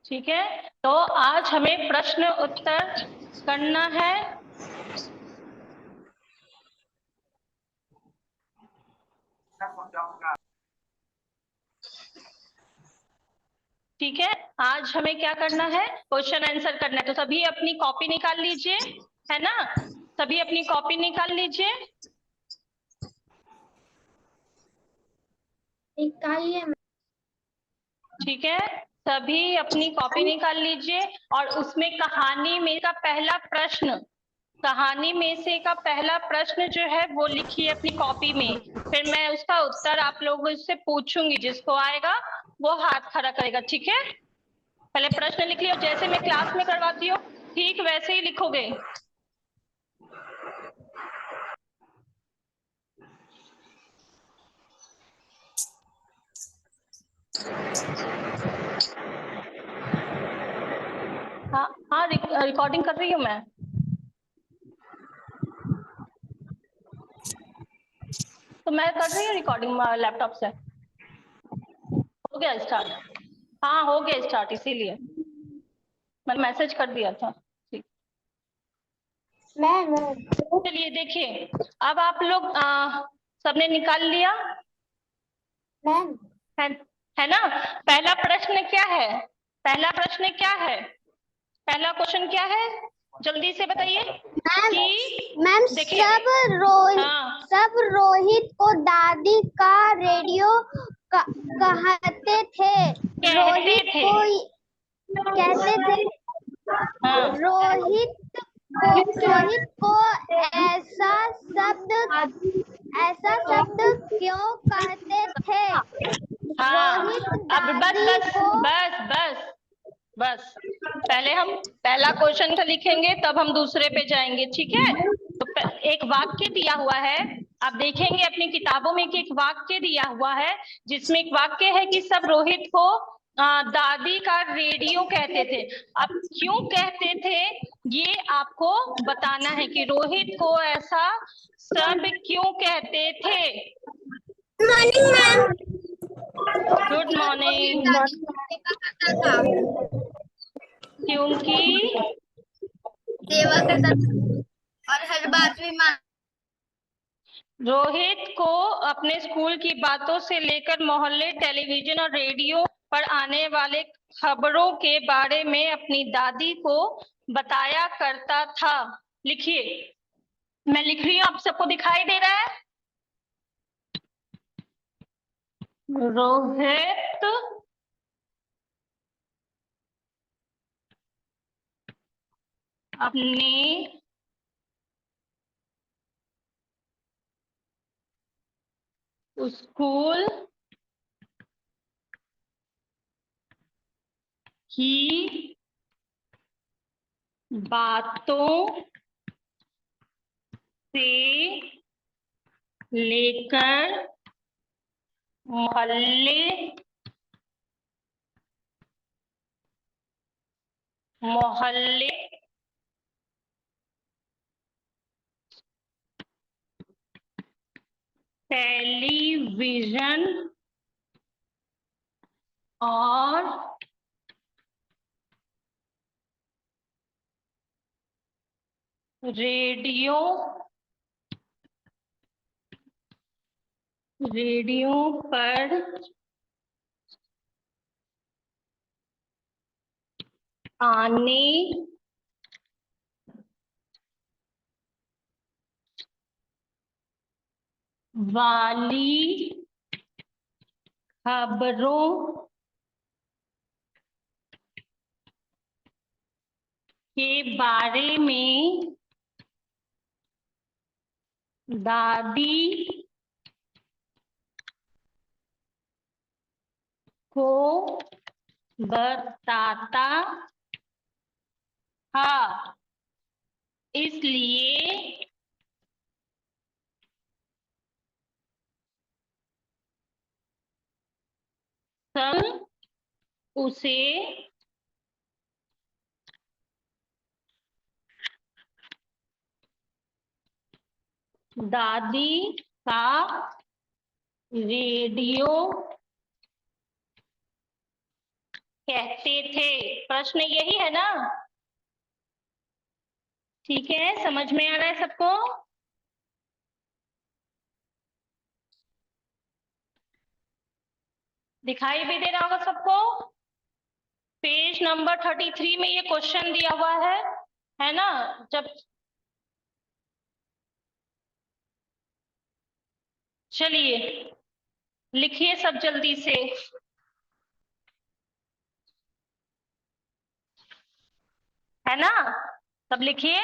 ठीक है, तो आज हमें प्रश्न उत्तर करना है। ठीक है, आज हमें क्या करना है, क्वेश्चन आंसर करना है। तो सभी अपनी कॉपी निकाल लीजिए, है ना, सभी अपनी कॉपी निकाल लीजिए। निकालिए। ठीक है, सभी अपनी कॉपी निकाल लीजिए और उसमें कहानी में का पहला प्रश्न, कहानी में से का पहला प्रश्न जो है वो लिखिए अपनी कॉपी में। फिर मैं उसका उत्तर आप लोगों से पूछूंगी, जिसको आएगा वो हाथ खड़ा करेगा। ठीक है, पहले प्रश्न लिख लियो, जैसे मैं क्लास में करवाती हूँ ठीक वैसे ही लिखोगे। हाँ हाँ, रिकॉर्डिंग कर रही हूँ मैं। तो मैं कर रही हूँ रिकॉर्डिंग लैपटॉप से। हो गया स्टार्ट? हाँ हो गया स्टार्ट, इसीलिए मैंने मैसेज कर दिया था। ठीक, मैम चलिए देखिए, अब आप लोग सबने निकाल लिया मैम है ना। पहला प्रश्न क्या है, पहला प्रश्न क्या है, पहला क्वेश्चन क्या है, जल्दी से बताइए। कि मैम देखिए, हाँ सब रोहित को दादी का रेडियो कहते थे। कहते थे, कहते थे। हाँ रोहित को ऐसा शब्द क्यों कहते थे? हाँ। रोहित अब बस दादी बस को बस बस बस, पहले हम पहला क्वेश्चन का लिखेंगे तब हम दूसरे पे जाएंगे। ठीक है, तो एक वाक्य दिया हुआ है, आप देखेंगे अपनी किताबों में कि एक वाक्य दिया हुआ है, जिसमें एक वाक्य है कि सब रोहित को दादी का रेडियो कहते थे। अब क्यों कहते थे ये आपको बताना है कि रोहित को ऐसा सब क्यों कहते थे। Morning ma'am. Good morning. क्योंकि सेवा करता था और हर बात में रोहित को अपने स्कूल की बातों से लेकर मोहल्ले, टेलीविजन और रेडियो पर आने वाले खबरों के बारे में अपनी दादी को बताया करता था। लिखिए, मैं लिख रही हूँ, आप सबको दिखाई दे रहा है। रोहित अपने स्कूल की बातों से लेकर मोहल्ले मोहल्ले टेलीविजन और रेडियो पर आने वाली खबरों के बारे में दादी को बताता था। इसलिए सब उसे दादी का रेडियो कहते थे। प्रश्न यही है ना? ठीक है, समझ में आ रहा है सबको? दिखाई भी दे रहा होगा सबको? पेज नंबर 33 में ये क्वेश्चन दिया हुआ है ना? जब चलिए लिखिए सब जल्दी से। है ना? सब लिखिए।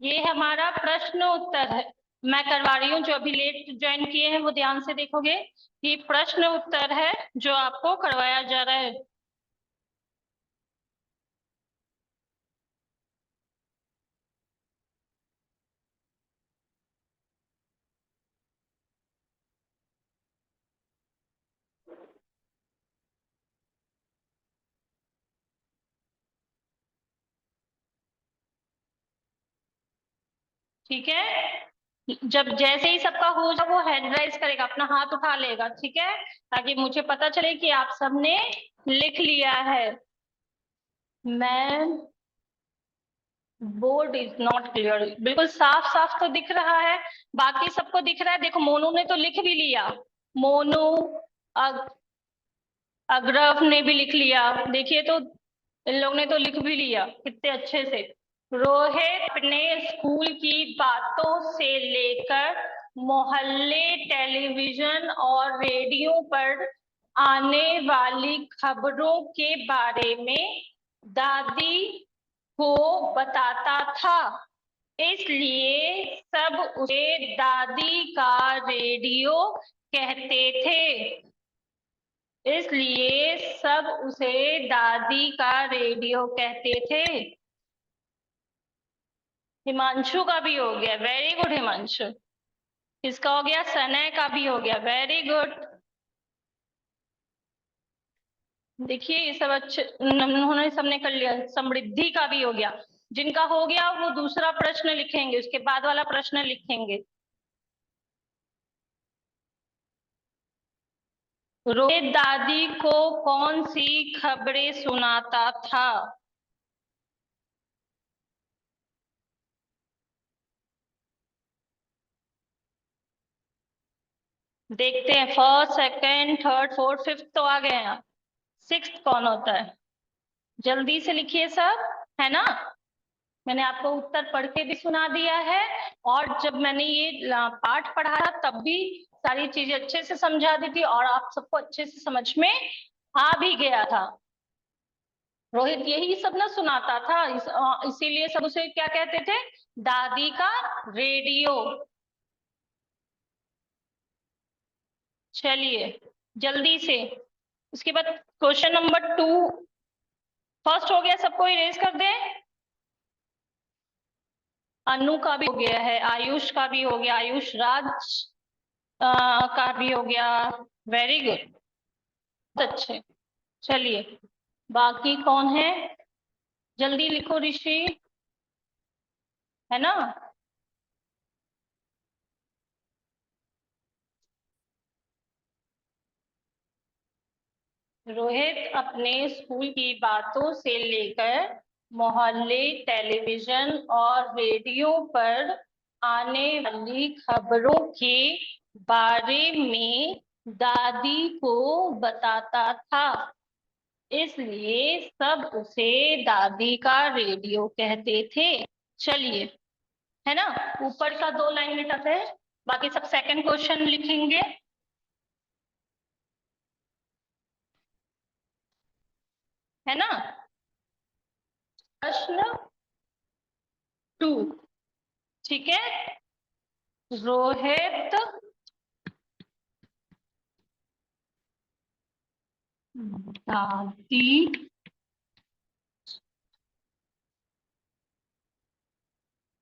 ये हमारा प्रश्न उत्तर है। मैं करवा रही हूँ, जो अभी लेट ज्वाइन किए हैं वो ध्यान से देखोगे। ये प्रश्न उत्तर है जो आपको करवाया जा रहा है। ठीक है, जब जैसे ही सबका हो जाए वो हैंड राइज करेगा, अपना हाथ उठा लेगा, ठीक है, ताकि मुझे पता चले कि आप सबने लिख लिया है। मैं बोर्ड इज नॉट क्लियर, बिल्कुल साफ साफ तो दिख रहा है, बाकी सबको दिख रहा है। देखो मोनू ने तो लिख भी लिया, मोनू अग्रव ने भी लिख लिया, देखिए तो इन लोग ने तो लिख भी लिया कितने अच्छे से। रोहित अपने स्कूल की बातों से लेकर मोहल्ले, टेलीविजन और रेडियो पर आने वाली खबरों के बारे में दादी को बताता था, इसलिए सब उसे दादी का रेडियो कहते थे। इसलिए सब उसे दादी का रेडियो कहते थे। हिमांशु का भी हो गया, वेरी गुड हिमांशु। किसका हो गया? सनय का भी हो गया, वेरी गुड। देखिए ये सब अच्छे उन्होंने सबने कर लिया। समृद्धि का भी हो गया। जिनका हो गया वो दूसरा प्रश्न लिखेंगे, उसके बाद वाला प्रश्न लिखेंगे। रोहित दादी को कौन सी खबरें सुनाता था? देखते हैं, first, second, third, fourth, fifth तो आ गए हैं, सिक्स्थ कौन होता है? जल्दी से लिखिए सब, है ना? मैंने आपको उत्तर पढ़ के भी सुना दिया है, और जब मैंने ये पाठ पढ़ा था तब भी सारी चीजें अच्छे से समझा दी थी, और आप सबको अच्छे से समझ में आ भी गया था। रोहित यही सब ना सुनाता था, इसीलिए सब उसे क्या कहते थे? दादी का रेडियो। चलिए जल्दी से, उसके बाद क्वेश्चन नंबर 2 फर्स्ट हो गया, सबको इरेज कर दें। अनु का भी हो गया है, आयुष का भी हो गया, आयुष राज का भी हो गया, वेरी गुड, अच्छे। चलिए बाकी कौन है? जल्दी लिखो ऋषि, है ना? रोहित अपने स्कूल की बातों से लेकर मोहल्ले, टेलीविजन और रेडियो पर आने वाली खबरों के बारे में दादी को बताता था, इसलिए सब उसे दादी का रेडियो कहते थे। चलिए, है ना? ऊपर का 2 लाइन में टफ है, बाकी सब सेकंड क्वेश्चन लिखेंगे, है ना? प्रश्न 2, ठीक है। रोहित दादी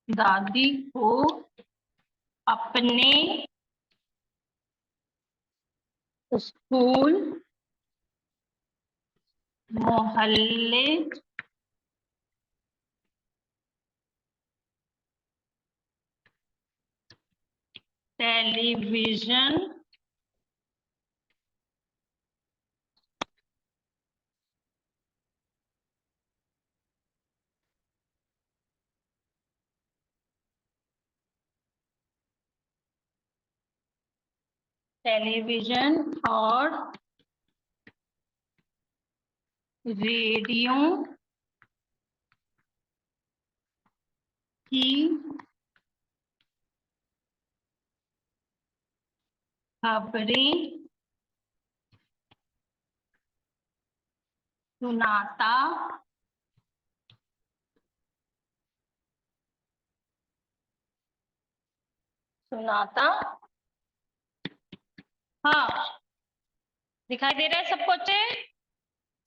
दादी को अपने स्कूल, मोहल्ले, टेलीविजन टेलीविजन और रेडियो की खबरें सुनाता हाँ, दिखाई दे रहा है सबको अच्छे?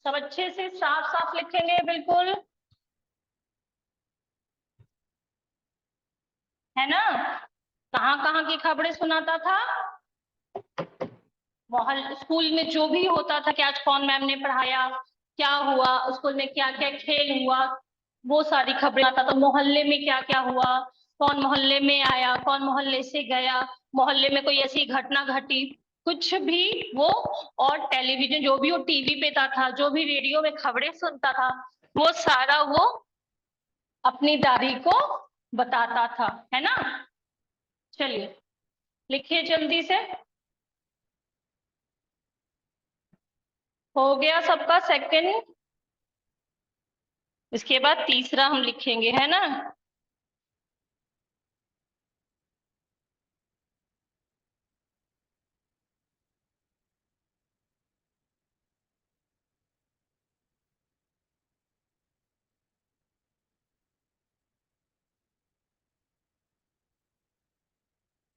सब अच्छे से साफ साफ लिखेंगे बिल्कुल, है ना? कहाँ कहाँ की खबरें सुनाता था? स्कूल में जो भी होता था कि आज कौन मैम ने पढ़ाया, क्या हुआ स्कूल में, क्या क्या खेल हुआ, वो सारी खबरें आता था। मोहल्ले में क्या क्या हुआ, कौन मोहल्ले में आया, कौन मोहल्ले से गया, मोहल्ले में कोई ऐसी घटना घटी, कुछ भी वो। और टेलीविजन जो भी वो टीवी पे था, जो भी रेडियो में खबरें सुनता था, वो सारा वो अपनी दादी को बताता था, है ना? चलिए लिखिए जल्दी से। हो गया सबका सेकंड? इसके बाद तीसरा हम लिखेंगे, है ना?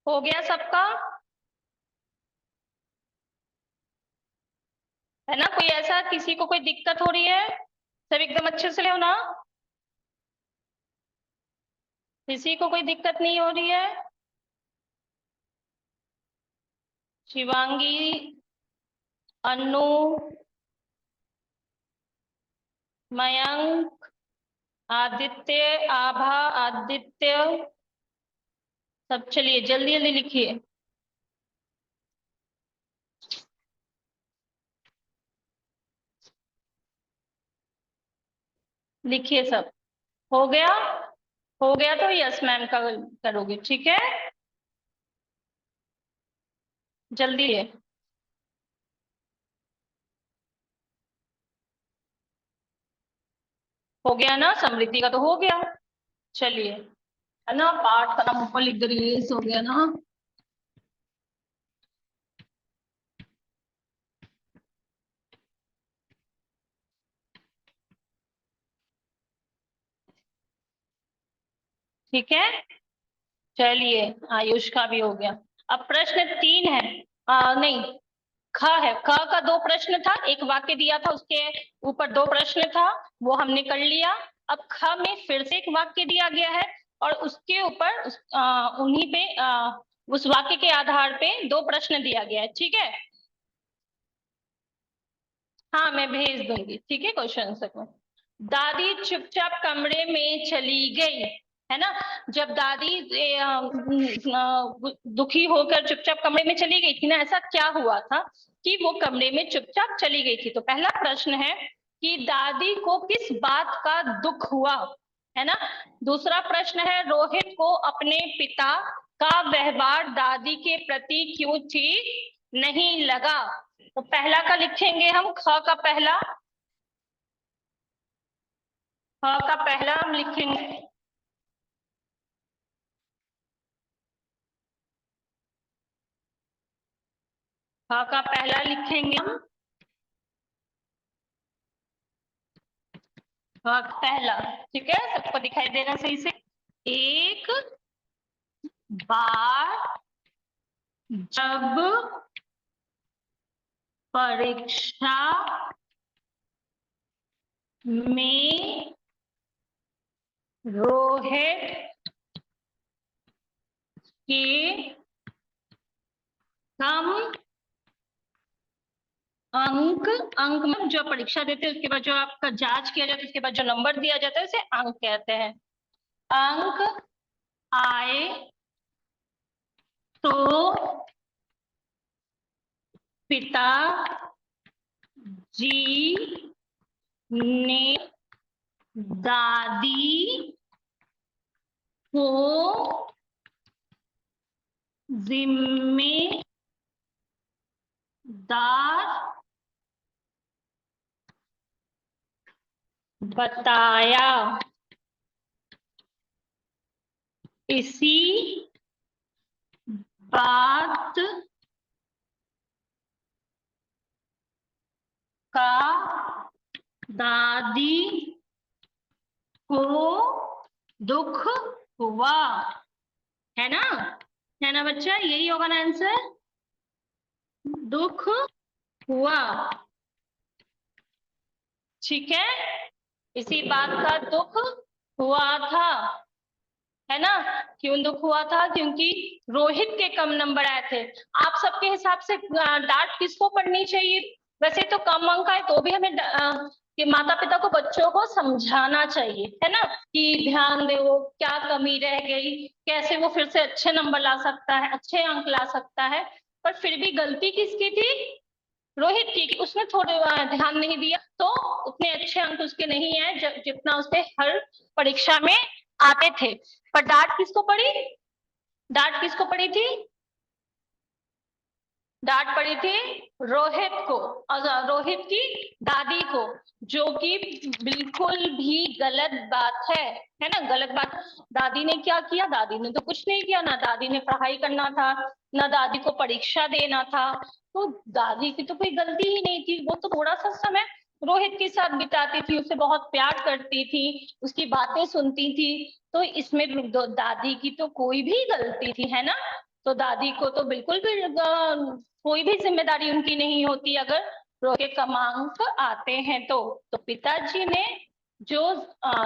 हो गया सबका, है ना? कोई ऐसा किसी को कोई दिक्कत हो रही है? सब एकदम अच्छे से हो ना? किसी को कोई दिक्कत नहीं हो रही है? शिवांगी, अनु, मयंक, आदित्य, आभा, आदित्य, सब चलिए जल्दी जल्दी लिखिए। लिखिए सब। हो गया? हो गया तो यस मैम का करोगे, ठीक है? जल्दी है। हो गया ना? समृद्धि का तो हो गया। चलिए, है ना? पाठ का नाम ऊपर लिख दे रही है, हो गया ना? ठीक है, चलिए आयुष का भी हो गया। अब प्रश्न 3 है, नहीं, ख है। ख का 2 प्रश्न था, एक वाक्य दिया था, उसके ऊपर 2 प्रश्न था, वो हमने कर लिया। अब ख में फिर से एक वाक्य दिया गया है और उसके ऊपर उन्हीं पे उस वाक्य के आधार पे 2 प्रश्न दिया गया है, ठीक है? हाँ मैं भेज दूंगी, ठीक है, क्वेश्चन आंसर को। दादी चुपचाप कमरे में चली गई, है ना? जब दादी दुखी होकर चुपचाप कमरे में चली गई थी ना, ऐसा क्या हुआ था कि वो कमरे में चुपचाप चली गई थी? तो पहला प्रश्न है कि दादी को किस बात का दुख हुआ, है ना? दूसरा प्रश्न है रोहित को अपने पिता का व्यवहार दादी के प्रति क्यों ठीक नहीं लगा? तो पहला का लिखेंगे हम, ख का पहला, ख का पहला हम लिखेंगे, ख का पहला लिखेंगे हम, ख पहला, ठीक है? सबको दिखाई दे रहा है सही से? एक बार जब परीक्षा में रोहित के कम अंक, अंक में जो परीक्षा देते हैं उसके बाद जो आपका जांच किया जाता है, उसके बाद जो नंबर दिया जाता है उसे अंक कहते हैं। अंक आए तो पिता जी ने दादी को जिम्मेदारी बताया। इसी बात का दादी को दुख हुआ, है ना बच्चा, यही होगा ना आंसर, दुख हुआ। ठीक है, इसी बात का दुख हुआ था, है ना। क्यों दुख हुआ था? क्योंकि रोहित के कम नंबर आए थे। आप सबके हिसाब से डांट किसको पड़नी चाहिए? वैसे तो कम अंक आए तो भी हमें कि माता पिता को बच्चों को समझाना चाहिए, है ना, कि ध्यान दे, वो क्या कमी रह गई, कैसे वो फिर से अच्छे नंबर ला सकता है, अच्छे अंक ला सकता है। पर फिर भी गलती किसकी थी? रोहित की। उसने थोड़े ध्यान नहीं दिया तो उतने अच्छे अंक उसके नहीं आए जितना उसके हर परीक्षा में आते थे। पर डांट किसको पड़ी? डांट किसको पड़ी थी? डांट पड़ी थी रोहित को, और रोहित की दादी को, जो कि बिल्कुल भी गलत बात है ना, गलत बात। दादी ने क्या किया? दादी ने तो कुछ नहीं किया, ना दादी ने पढ़ाई करना था, ना दादी को परीक्षा देना था। तो दादी की तो कोई गलती ही नहीं थी, वो तो थोड़ा सा समय रोहित के साथ बिताती थी, उसे बहुत प्यार करती थी, उसकी बातें सुनती थी। तो इसमें दादी की तो कोई भी गलती थी, है ना। तो दादी को तो बिल्कुल भी कोई भी जिम्मेदारी उनकी नहीं होती अगर रोहित कम अंक आते हैं तो पिताजी ने जो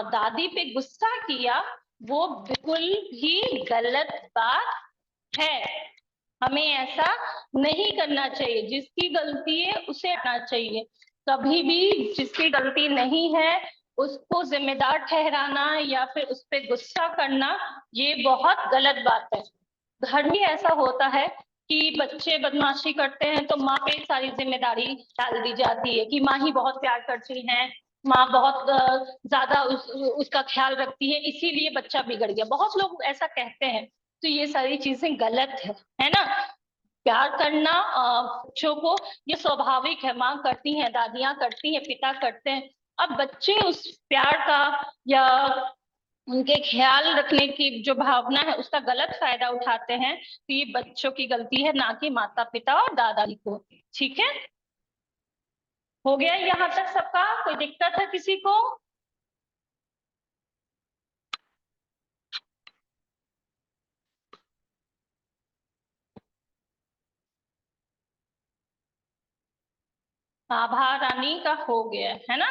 दादी पे गुस्सा किया वो बिल्कुल भी गलत बात है। हमें ऐसा नहीं करना चाहिए, जिसकी गलती है उसे हटना चाहिए। कभी भी जिसकी गलती नहीं है उसको जिम्मेदार ठहराना या फिर उस पर गुस्सा करना, ये बहुत गलत बात है। घर में ऐसा होता है कि बच्चे बदमाशी करते हैं तो माँ पे सारी जिम्मेदारी डाल दी जाती है कि माँ ही बहुत प्यार करती है, माँ बहुत ज्यादा उसका ख्याल रखती है, इसीलिए बच्चा बिगड़ गया। बहुत लोग ऐसा कहते हैं, तो ये सारी चीजें गलत है ना। प्यार करना बच्चों को ये स्वाभाविक है, माँ करती है, दादियां करती है, पिता करते हैं। अब बच्चे उस प्यार का या उनके ख्याल रखने की जो भावना है उसका गलत फायदा उठाते हैं, तो ये बच्चों की गलती है, ना कि माता पिता और दादाजी को। ठीक है, हो गया यहाँ तक सबका? कोई दिक्कत है किसी को? आभा रानी का हो गया है ना?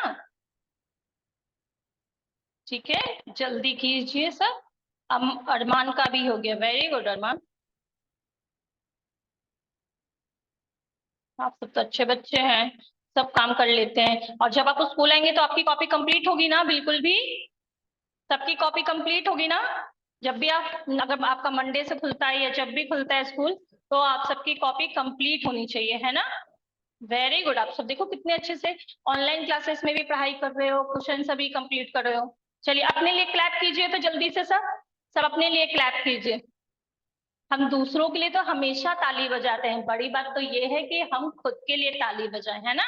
ठीक है, जल्दी कीजिए सब। अरमान का भी हो गया, वेरी गुड अरमान, आप सब तो अच्छे बच्चे हैं, सब काम कर लेते हैं। और जब आप स्कूल आएंगे तो आपकी कॉपी कंप्लीट होगी ना? बिल्कुल भी सबकी कॉपी कंप्लीट होगी ना? जब भी आप, अगर आपका मंडे से खुलता है या जब भी खुलता है स्कूल, तो आप सबकी कॉपी कंप्लीट होनी चाहिए, है ना। वेरी गुड, आप सब देखो कितने अच्छे से ऑनलाइन क्लासेस में भी पढ़ाई कर रहे हो, क्वेश्चन सभी कंप्लीट कर रहे हो। चलिए अपने लिए क्लैप कीजिए तो जल्दी से सब सब अपने लिए क्लैप कीजिए। हम दूसरों के लिए तो हमेशा ताली बजाते हैं, बड़ी बात तो ये है कि हम खुद के लिए ताली बजाएं, है ना।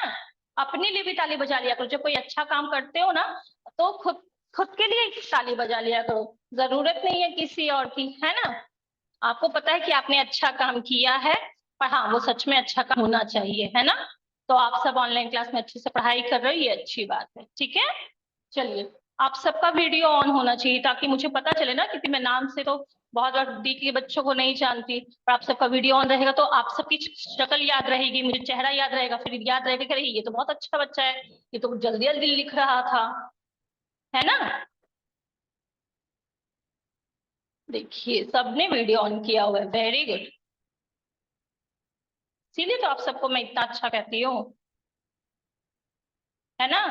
अपने लिए भी ताली बजा लिया करो, जब कोई अच्छा काम करते हो ना तो खुद खुद के लिए ताली बजा लिया करो, जरूरत नहीं है किसी और की, है ना। आपको पता है कि आपने अच्छा काम किया है, पर हाँ वो सच में अच्छा काम होना चाहिए, है ना। तो आप सब ऑनलाइन क्लास में अच्छे से पढ़ाई कर रहे हो, ये अच्छी बात है। ठीक है, चलिए आप सबका वीडियो ऑन होना चाहिए ताकि मुझे पता चले ना, क्योंकि मैं नाम से तो बहुत बार डी के बच्चों को नहीं जानती, पर आप सबका वीडियो ऑन रहेगा तो आप सबकी शक्ल याद रहेगी, मुझे चेहरा याद रहेगा, फिर याद रहेगा कि ये तो बहुत अच्छा बच्चा है, ये तो जल्दी जल्दी लिख रहा था, है ना। देखिए सबने वीडियो ऑन किया हुआ है, वेरी गुड, इसीलिए तो आप सबको मैं इतना अच्छा कहती हूँ, है ना।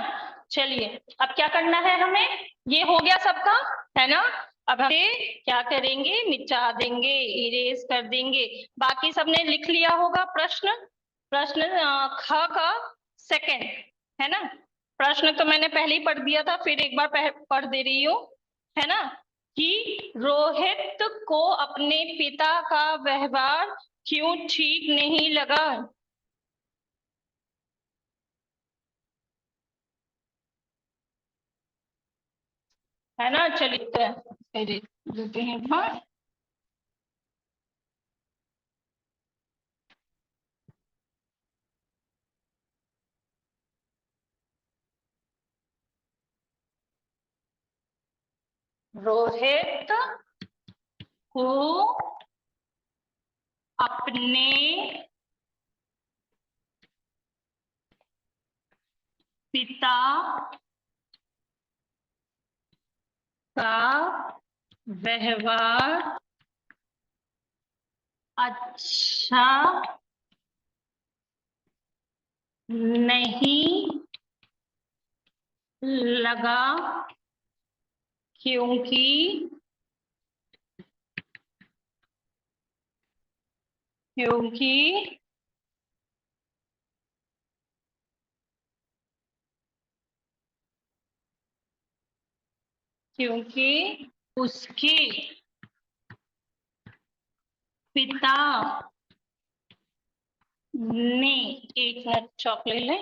चलिए अब क्या करना है हमें, ये हो गया सबका, है ना। अब हम क्या करेंगे, मिटा देंगे, इरेज कर देंगे। बाकी सबने लिख लिया होगा प्रश्न, प्रश्न ख का सेकंड, है ना। प्रश्न तो मैंने पहले ही पढ़ दिया था, फिर एक बार पढ़ दे रही हूँ, है ना, कि रोहित को अपने पिता का व्यवहार क्यों ठीक नहीं लगा। है ना। चलिए देते हैं हाँ। रोहित को अपने पिता का व्यवहार अच्छा नहीं लगा क्योंकि क्योंकि क्योंकि उसके पिता ने, एक मिनट चॉकलेट ले।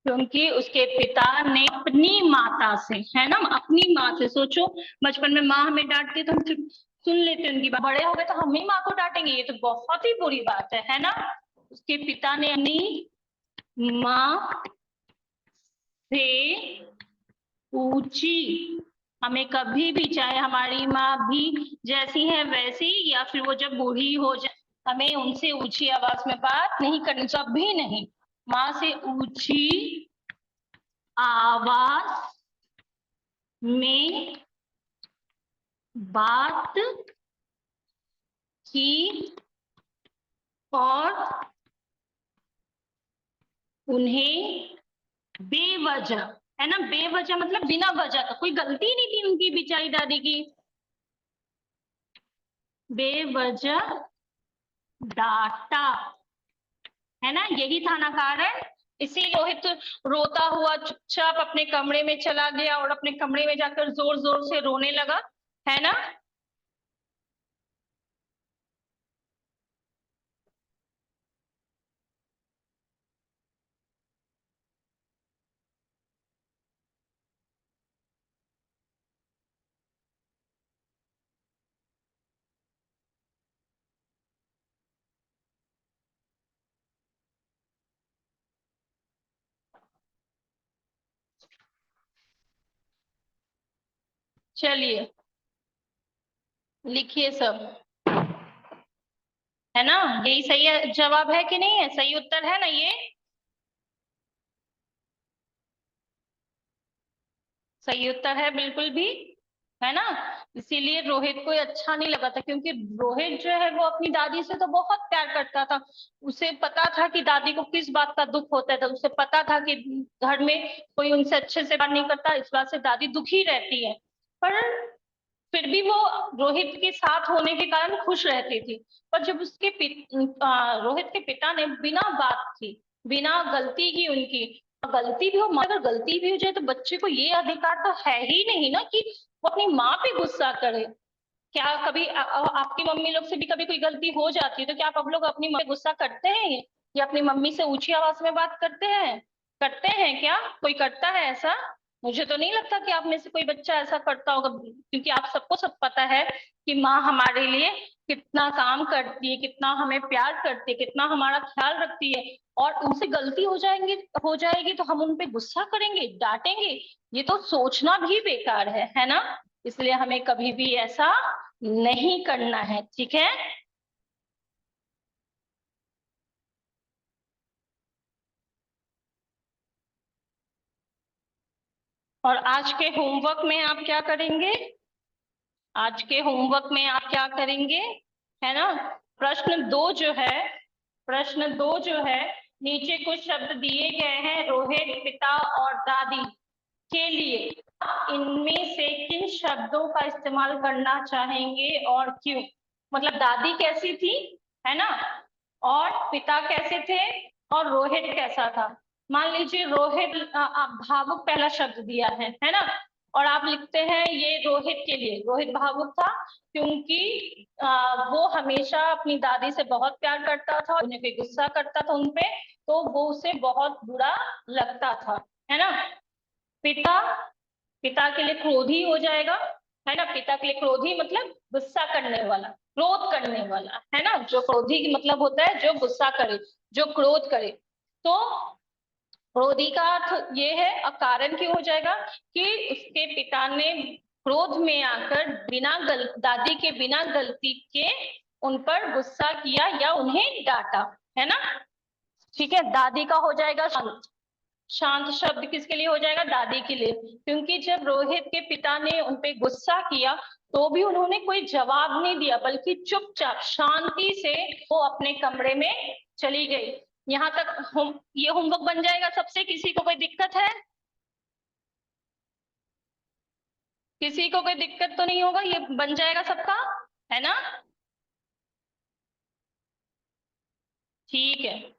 क्योंकि उसके पिता ने अपनी माता से, है ना, अपनी माँ से, सोचो बचपन में माँ हमें डांटती तो हम सुन लेते उनकी बात, बड़े हो गए तो हम ही माँ को डांटेंगे, ये तो बहुत ही बुरी बात है ना। उसके पिता ने अपनी माँ से पूछी, हमें कभी भी, चाहे हमारी माँ भी जैसी है वैसी, या फिर वो जब बूढ़ी हो जाए, हमें उनसे ऊंची आवाज में बात नहीं करनी, जब भी नहीं, माँ से ऊंची आवाज में बात की और उन्हें बेवजह, है ना, बेवजह मतलब बिना वजह का, कोई गलती नहीं थी उनकी बेचारी दादी की, बेवजह डांटा, है ना, यही था ना कारण। इसी रोहित रोता हुआ चुपचाप अपने कमरे में चला गया और अपने कमरे में जाकर जोर जोर से रोने लगा, है ना। चलिए लिखिए सब, है ना, यही सही है, जवाब है कि नहीं है, सही उत्तर है ना ये, सही उत्तर है बिल्कुल भी, है ना। इसीलिए रोहित को अच्छा नहीं लगा था, क्योंकि रोहित जो है वो अपनी दादी से तो बहुत प्यार करता था, उसे पता था कि दादी को किस बात का दुख होता है, तो उसे पता था कि घर में कोई उनसे अच्छे से बात नहीं करता, इस बात से दादी दुखी रहती है, पर फिर भी वो रोहित के साथ होने के कारण खुश रहती थी। पर जब रोहित के पिता ने बिना बात की, बिना गलती की उनकी, गलती भी हो, मगर गलती भी हो जाए तो बच्चे को ये अधिकार तो है ही नहीं ना कि वो अपनी माँ पे गुस्सा करे। क्या कभी आपकी मम्मी लोग से भी कभी कोई गलती हो जाती है तो क्या आप लोग अपनी मम्मी पे गुस्सा करते हैं, या अपनी मम्मी से ऊंची आवाज में बात करते हैं क्या, कोई करता है ऐसा? मुझे तो नहीं लगता कि आप में से कोई बच्चा ऐसा करता होगा, क्योंकि आप सबको सब पता है कि माँ हमारे लिए कितना काम करती है, कितना हमें प्यार करती है, कितना हमारा ख्याल रखती है, और उनसे गलती हो जाएगी तो हम उन पे गुस्सा करेंगे, डांटेंगे, ये तो सोचना भी बेकार है ना। इसलिए हमें कभी भी ऐसा नहीं करना है, ठीक है। और आज के होमवर्क में आप क्या करेंगे, आज के होमवर्क में आप क्या करेंगे, है ना, प्रश्न दो जो है, प्रश्न दो जो है, नीचे कुछ शब्द दिए गए हैं रोहित, पिता और दादी के लिए, इनमें से किन शब्दों का इस्तेमाल करना चाहेंगे और क्यों? मतलब दादी कैसी थी, है ना, और पिता कैसे थे, और रोहित कैसा था। मान लीजिए रोहित, भावुक पहला शब्द दिया है ना, और आप लिखते हैं ये रोहित के लिए, रोहित भावुक था क्योंकि वो हमेशा अपनी दादी से बहुत प्यार करता था, उन्हें कोई गुस्सा करता था उनपे तो वो उसे बहुत बुरा लगता था, है ना। पिता, पिता के लिए क्रोधी हो जाएगा, है ना। पिता के लिए क्रोधी मतलब गुस्सा करने वाला, क्रोध करने वाला, है ना। जो क्रोधी मतलब होता है जो गुस्सा करे, जो क्रोध करे। तो क्रोधी का अर्थ ये है, अब कारण क्यों हो जाएगा कि उसके पिता ने क्रोध में आकर दादी के बिना गलती के उन पर गुस्सा किया या उन्हें डांटा, है ना। ठीक है, दादी का हो जाएगा शांत। शांत शब्द किसके लिए हो जाएगा? दादी के लिए, क्योंकि जब रोहित के पिता ने उनपे गुस्सा किया तो भी उन्होंने कोई जवाब नहीं दिया, बल्कि चुपचाप शांति से वो अपने कमरे में चली गई। यहाँ तक ये होमवर्क बन जाएगा सबसे? किसी को कोई दिक्कत है? किसी को कोई दिक्कत तो नहीं होगा? ये बन जाएगा सबका, है ना? ठीक है।